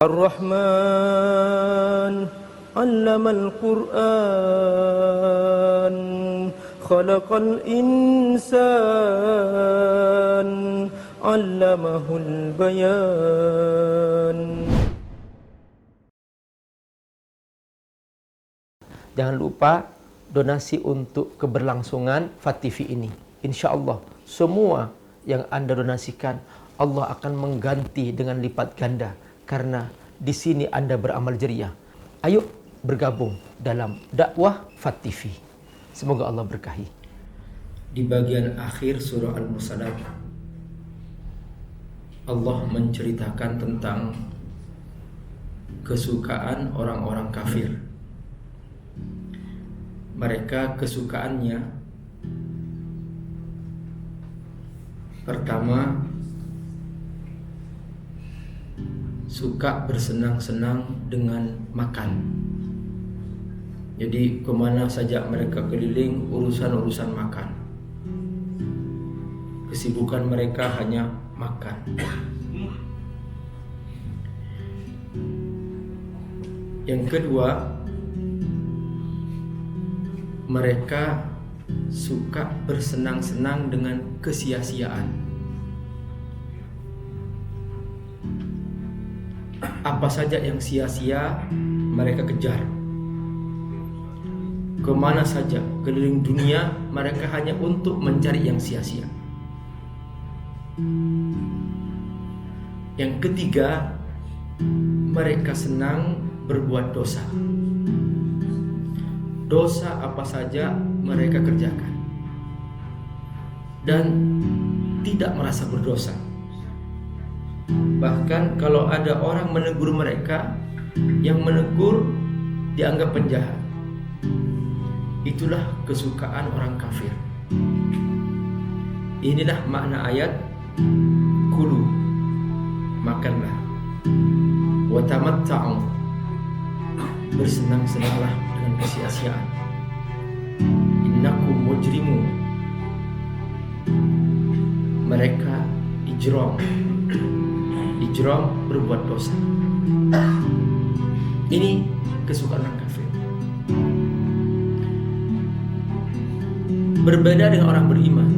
Ar-Rahman 'allamal Qur'an khalaqal insan 'allamahul bayan. Jangan lupa donasi untuk keberlangsungan FAT TV ini. Insya Allah semua yang Anda donasikan Allah akan mengganti dengan lipat ganda, karena di sini Anda beramal jariah. Ayo bergabung dalam dakwah FAT TV. Semoga Allah berkahi. Di bagian akhir surah Al-Mursalat, Allah menceritakan tentang kesukaan orang-orang kafir. Mereka kesukaannya pertama, suka bersenang-senang dengan makan. Jadi kemana saja mereka keliling, urusan-urusan makan. Kesibukan mereka hanya makan. Yang kedua, mereka suka bersenang-senang dengan kesia-siaan. Apa saja yang sia-sia mereka kejar. Kemana saja keliling dunia mereka hanya untuk mencari yang sia-sia. Yang ketiga, mereka senang berbuat dosa. Dosa apa saja mereka kerjakan dan tidak merasa berdosa. Bahkan kalau ada orang menegur mereka, yang menegur dianggap penjahat. Itulah kesukaan orang kafir. Inilah makna ayat kulu, makanlah, wa tamatta'u, bersenang-senanglah dengan kesia-siaan. Innakum mujrimun, mereka ijram berbuat dosa. Ini kesukaan orang kafir. Berbeda dengan orang beriman.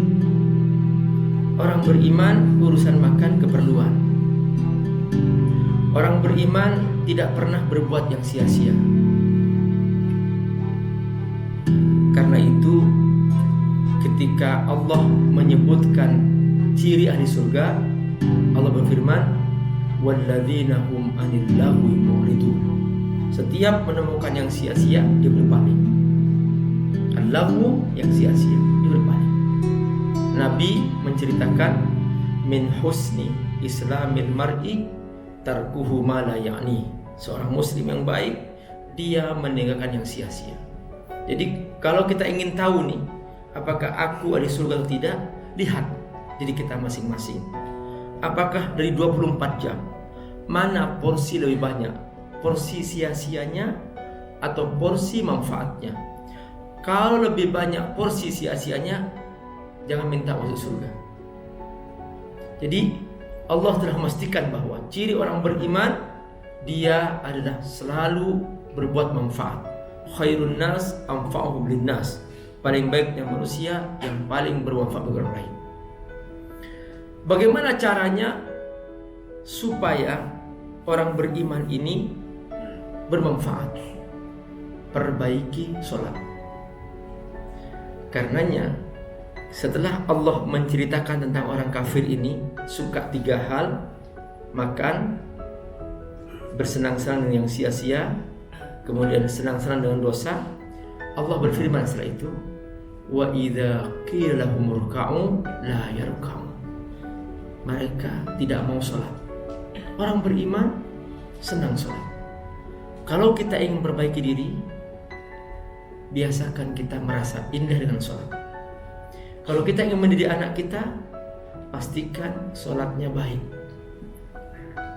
Orang beriman urusan makan keperluan. Orang beriman tidak pernah berbuat yang sia-sia. Karena itu ketika Allah menyebutkan ciri ahli surga, Allah berfirman, walladzina hum 'anil lagwi mu'ridun. Setiap menemukan yang sia-sia dia berpaling. Al-lagwu yang sia-sia dia berpaling. Nabi menceritakan min husni islamil mar'i tarkuhu ma la ya'ni. Seorang muslim yang baik dia meninggalkan yang sia-sia. Jadi kalau kita ingin tahu nih apakah aku ada di surga atau tidak, lihat diri kita masing-masing. Apakah dari 24 jam mana porsi lebih banyak? Porsi sia-sianya atau porsi manfaatnya? Kalau lebih banyak porsi sia-sianya, jangan minta masuk surga. Jadi Allah telah memastikan bahwa ciri orang beriman, dia adalah selalu berbuat manfaat. Khairun nas anfa'uhum linnas. Paling baiknya manusia yang paling bermanfaat bagi orang lain. Bagaimana caranya supaya orang beriman ini bermanfaat? Perbaiki sholat. Karenanya setelah Allah menceritakan tentang orang kafir ini suka 3 hal, makan, bersenang-senang dengan yang sia-sia, kemudian senang-senang dengan dosa, Allah berfirman setelah itu, wa idza qila lahum ruk'u la yarka'u. Mereka tidak mau sholat. Orang beriman senang sholat. Kalau kita ingin perbaiki diri, biasakan kita merasa indah dengan sholat. Kalau kita ingin mendidik anak kita, pastikan sholatnya baik.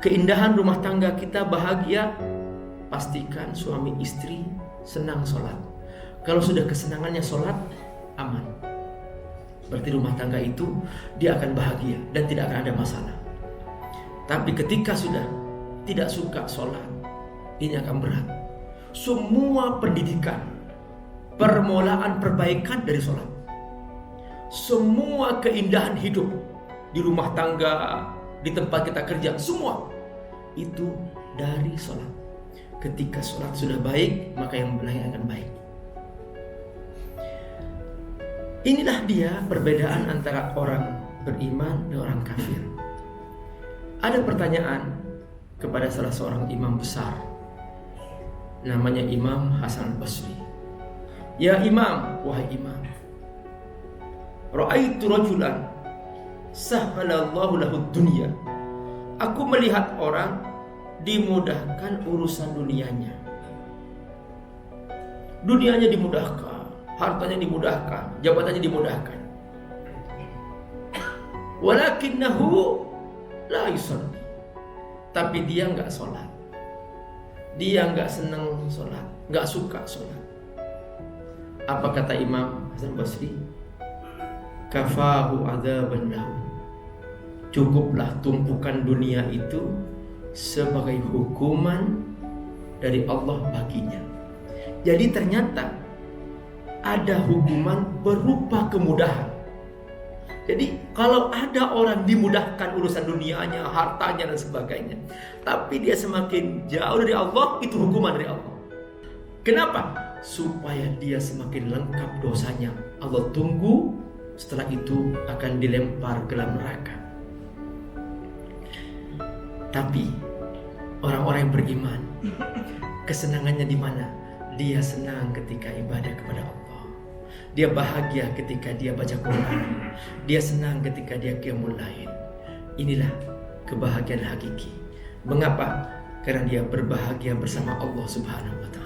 Keindahan rumah tangga kita bahagia, pastikan suami istri senang sholat. Kalau sudah kesenangannya sholat, aman. Berarti rumah tangga itu dia akan bahagia dan tidak akan ada masalah. Tapi ketika sudah tidak suka sholat, ini akan berat. Semua pendidikan, permulaan perbaikan dari sholat. Semua keindahan hidup di rumah tangga, di tempat kita kerja, semua itu dari sholat. Ketika sholat sudah baik, maka yang lain akan baik. Inilah dia perbedaan antara orang beriman dan orang kafir. Ada pertanyaan kepada salah seorang imam besar, namanya Imam Hasan Basri. Ya imam, wahai imam, ra'aitu rajulan sahhalallahu lahu dunya. Aku melihat orang dimudahkan urusan dunianya. Dunianya dimudahkan, hartanya dimudahkan, jabatannya dimudahkan. Walakinnahu la yusalli. Tapi dia enggak sholat. Dia enggak senang sholat, enggak suka sholat. Apa kata Imam Hasan Basri? Kafahu adzaban lahu. Cukuplah tumpukan dunia itu sebagai hukuman dari Allah baginya. Jadi ternyata ada hukuman berupa kemudahan. Jadi kalau ada orang dimudahkan urusan dunianya, hartanya dan sebagainya, tapi dia semakin jauh dari Allah, itu hukuman dari Allah. Kenapa? Supaya dia semakin lengkap dosanya. Allah tunggu, setelah itu akan dilempar ke dalam neraka. Tapi orang-orang yang beriman, kesenangannya di mana? Dia senang ketika ibadah kepada Allah. Dia bahagia ketika dia baca Quran. Dia senang ketika dia qiyamul lail. Inilah kebahagiaan hakiki. Mengapa? Karena dia berbahagia bersama Allah Subhanahu wa ta'ala.